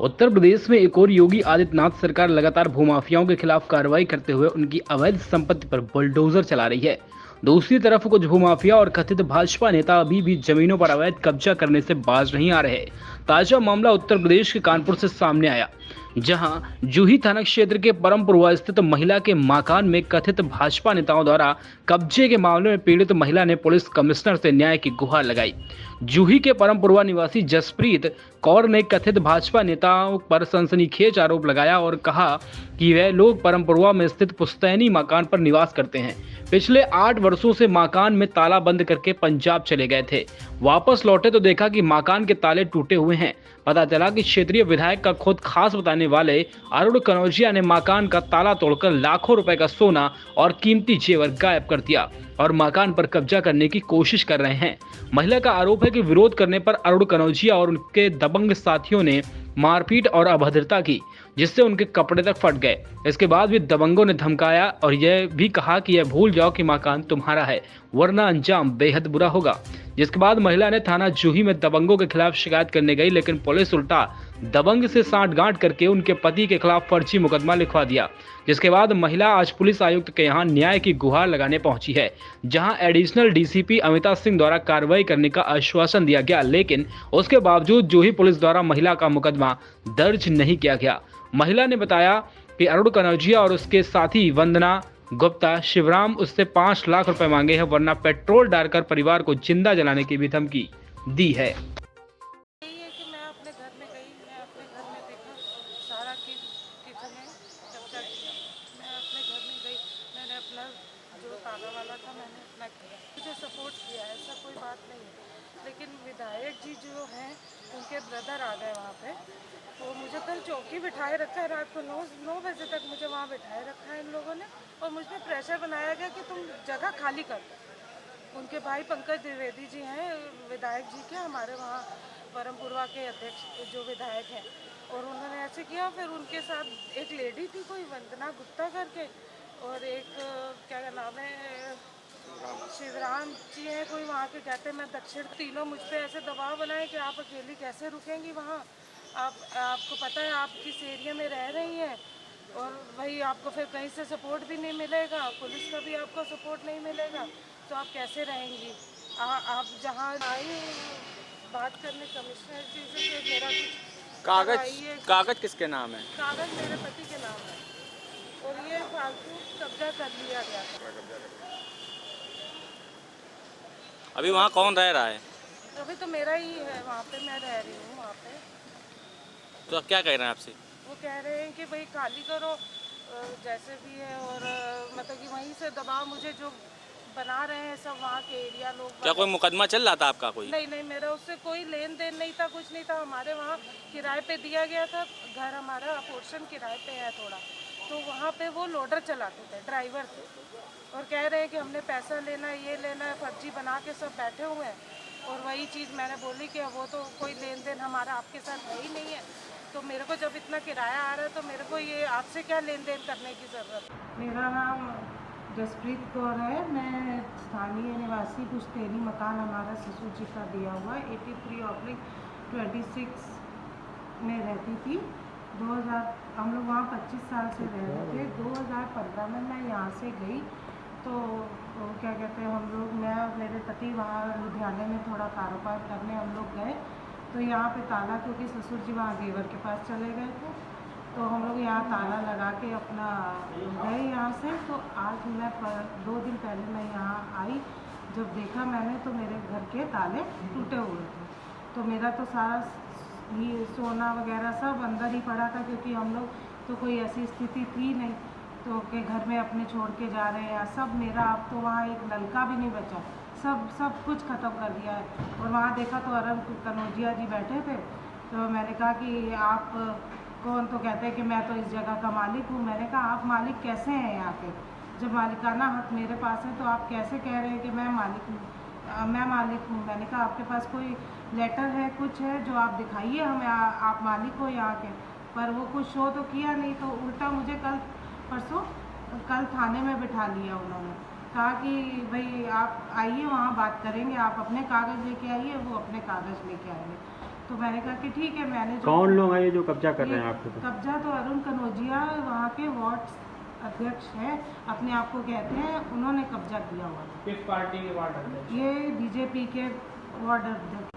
उत्तर प्रदेश में एक और योगी आदित्यनाथ सरकार लगातार भूमाफियाओं के खिलाफ कार्रवाई करते हुए उनकी अवैध संपत्ति पर बुलडोजर चला रही है। दूसरी तरफ कुछ भूमाफिया और कथित भाजपा नेता अभी भी जमीनों पर अवैध कब्जा करने से बाज नहीं आ रहे। ताजा मामला उत्तर प्रदेश के कानपुर से सामने आया, जहां जूही थाना क्षेत्र के परमपुरवा स्थित महिला के मकान में कथित भाजपा नेताओं द्वारा कब्जे के मामले में पीड़ित महिला ने पुलिस कमिश्नर से न्याय की गुहार लगाई। जूही के परमपुरवा निवासी जसप्रीत कौर ने कथित भाजपा नेताओं पर सनसनीखेज आरोप लगाया और कहा कि वह लोग परमपुरवा में स्थित पुश्तैनी मकान पर निवास करते हैं। पिछले 8 वर्षों से मकान में ताला बंद करके पंजाब चले गए थे। वापस लौटे तो देखा कि मकान के ताले टूटे हुए हैं। पता चला कि क्षेत्रीय विधायक का खुद खास बताने वाले अरुण कनौजिया ने मकान का ताला तोड़कर लाखों रुपए का सोना और कीमती जेवर गायब कर दिया और मकान पर कब्जा करने की कोशिश कर रहे हैं। महिला का आरोप है कि विरोध करने पर अरुण कनौजिया और उनके दबंग साथियों ने मारपीट और अभद्रता की, जिससे उनके कपड़े तक फट गए। इसके बाद भी दबंगों ने धमकाया और यह भी कहा कि यह भूल जाओ कि मकान तुम्हारा है, वरना अंजाम बेहद बुरा होगा। जिसके बाद महिला ने थाना जूही में दबंगों के खिलाफ शिकायत करने गई, लेकिन पुलिस उल्टा दबंग से सांठगांठ करके उनके पति के खिलाफ फर्जी मुकदमा लिखवा दिया। जिसके बाद महिला आज पुलिस आयुक्त के यहां न्याय की गुहार लगाने पहुंची है, जहां एडिशनल डीसीपी अमिता सिंह द्वारा कार्रवाई करने का आश्वासन दिया गया, लेकिन उसके बावजूद जूही पुलिस द्वारा महिला का मुकदमा दर्ज नहीं किया गया। महिला ने बताया कि अरुण कनौजिया और उसके साथी वंदना गुप्ता शिवराम उससे 5 लाख रुपए मांगे हैं, वरना पेट्रोल डालकर परिवार को जिंदा जलाने की भी धमकी दी है। यही है कि मैं अपने घर में गई, मैं अपने घर में देखा सारा किचन है कब्जा किया। मैं अपने घर में गई, मैंने अपना जो ताला वाला था मैंने अपना किया, मुझे सपोर्ट किया, ऐसा कोई बात नहीं है। लेकिन विधायक जी जो हैं उनके ब्रदर आ गए वहाँ पे, तो मुझे कल चौकी बिठाए रखा है, रात को 9 बजे तक मुझे वहाँ बिठाए रखा है इन लोगों ने, और मुझ पर प्रेशर बनाया गया कि तुम जगह खाली कर दो। उनके भाई पंकज द्विवेदी जी हैं विधायक जी के, हमारे वहाँ परमपुरवा के अध्यक्ष जो विधायक हैं, और उन्होंने ऐसे किया। फिर उनके साथ एक लेडी थी कोई वंदना गुप्ता करके, और एक क्या नाम है शिवराम जी हैं कोई वहाँ के, कहते हैं मैं दक्षिण। तीनों मुझ पे ऐसे दबाव बनाए कि आप अकेली कैसे रुकेंगी वहाँ, आपको पता है आप किस एरिया में रह रही हैं, और वही आपको फिर कहीं से सपोर्ट भी नहीं मिलेगा, पुलिस का भी आपको सपोर्ट नहीं मिलेगा, तो आप कैसे रहेंगी। आप जहाँ आई बात करने कमिश्नर जी से कि मेरा कुछ कागज किसके नाम है? कागज मेरे पति के नाम है, और ये फालतू कब्जा कर लिया गया था। अभी वहाँ कौन रह रहा है? अभी तो मेरा ही है वहाँ पे, मैं रह रही हूँ वहाँ पे। तो अब क्या कह रहे हैं आपसे? वो कह रहे हैं कि भाई खाली करो जैसे भी है, और मतलब कि वहीं से दबाव मुझे जो बना रहे हैं सब वहाँ के एरिया लोग। क्या कोई मुकदमा चल रहा था आपका कोई? नहीं, मेरा उससे कोई लेन देन नहीं था, कुछ नहीं था। हमारे वहाँ किराए पे दिया गया था घर, हमारा पोर्शन किराए पे है थोड़ा, तो वहाँ पे वो लोडर चलाते थे, ड्राइवर थे, और कह रहे हैं कि हमने पैसा लेना है, ये लेना है, फर्जी बना के सब बैठे हुए हैं। और वही चीज़ मैंने बोली कि वो तो कोई लेन देन हमारा आपके साथ है ही नहीं है, तो मेरे को जब इतना किराया आ रहा है तो मेरे को ये आपसे क्या लेन देन करने की ज़रूरत है। मेरा नाम जसप्रीत कौर है, मैं स्थानीय निवासी पुश्तैनी मकान हमारा ससुर जी का दिया हुआ है, 83/26 में रहती थी। 2000 हम लोग वहाँ 25 साल से रह रहे थे। 2015 में मैं यहाँ से गई, तो क्या कहते हैं हम लोग, मैं और मेरे पति वहाँ लुधियाने में थोड़ा कारोबार करने हम लोग गए, तो यहाँ पे ताला, क्योंकि ससुर जी वहाँ देवर के पास चले गए थे, तो हम लोग यहाँ ताला लगा के अपना गए यहाँ से। तो आज मैं 2 दिन पहले मैं यहाँ आई, जब देखा मैंने तो मेरे घर के ताले टूटे हुए थे, तो मेरा तो सारा ये सोना वगैरह सब अंदर ही पड़ा था, क्योंकि हम लोग तो कोई ऐसी स्थिति थी नहीं तो कि घर में अपने छोड़ के जा रहे हैं। सब मेरा, अब तो वहाँ एक नलका भी नहीं बचा, सब कुछ ख़त्म कर दिया है। और वहाँ देखा तो अरुण कनौजिया जी बैठे थे, तो मैंने कहा कि आप कौन, तो कहते हैं कि मैं तो इस जगह का मालिक हूँ। मैंने कहा आप मालिक कैसे हैं यहाँ पे, जब मालिकाना हक मेरे पास है, तो आप कैसे कह रहे हैं कि मैं मालिक हूँ? मैं मालिक हूँ। मैंने कहा आपके पास कोई लेटर है, कुछ है जो आप दिखाइए हमें, आप मालिक हो यहाँ के। पर वो कुछ शो तो किया नहीं, तो उल्टा मुझे कल थाने में बिठा लिया उन्होंने, कहा कि भाई आप आइए वहाँ बात करेंगे, आप अपने कागज़ लेके आइए। वो अपने कागज़ लेके आएंगे, तो मैंने कहा कि ठीक है। मैंने जो कौन लोग हैं ये जो कब्जा कर रहे हैं आपके ऊपर? कब्जा तो अरुण कनौजिया वहाँ के वार्ड अध्यक्ष हैं, अपने आप को कहते हैं, उन्होंने कब्जा किया हुआ है। किस पार्टी के वार्ड अध्यक्ष? ये बीजेपी के वार्ड अध्यक्ष।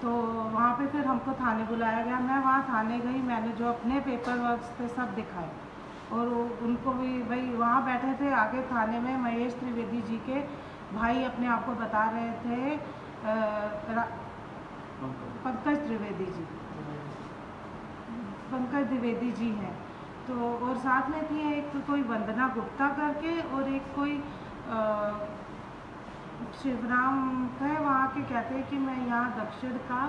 तो वहाँ पे फिर हमको थाने बुलाया गया। मैं वहाँ थाने गई, मैंने जो अपने पेपर वर्क थे सब दिखाए और उनको भी भाई वहाँ बैठे थे आगे थाने में महेश त्रिवेदी जी के भाई अपने आप को बता रहे थे, पंकज द्विवेदी जी हैं। तो और साथ में थी एक कोई वंदना गुप्ता करके और एक कोई शिवराम है वहाँ के, कहते हैं कि मैं यहाँ दक्षिण का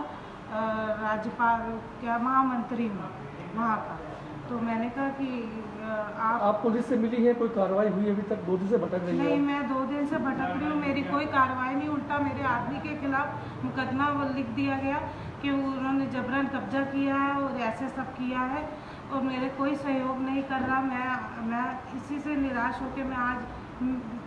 राज्यपाल क्या महामंत्री हूँ वहाँ का। तो मैंने कहा कि आप पुलिस से मिली है, कोई कार्रवाई हुई अभी तक? 2 दिन से भटक रही है। नहीं, मैं 2 दिन से भटक रही हूँ, मेरी कोई कार्रवाई नहीं। उल्टा मेरे आदमी के खिलाफ मुकदमा लिख दिया गया कि उन्होंने जबरन कब्जा किया है और ऐसे सब किया है और मेरे कोई सहयोग नहीं कर रहा। मैं इसी से निराश होकर मैं आज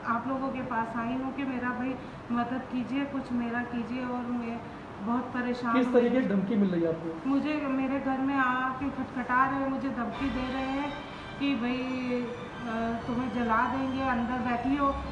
आप लोगों के पास आई हूँ कि मेरा भाई मदद कीजिए, कुछ मेरा कीजिए। और मैं बहुत परेशान किस तरीके की धमकी मिल रही है आपको? मुझे मेरे घर में आके खटखटा रहे हैं, मुझे धमकी दे रहे हैं कि भाई तुम्हें जला देंगे, अंदर बैठी हो।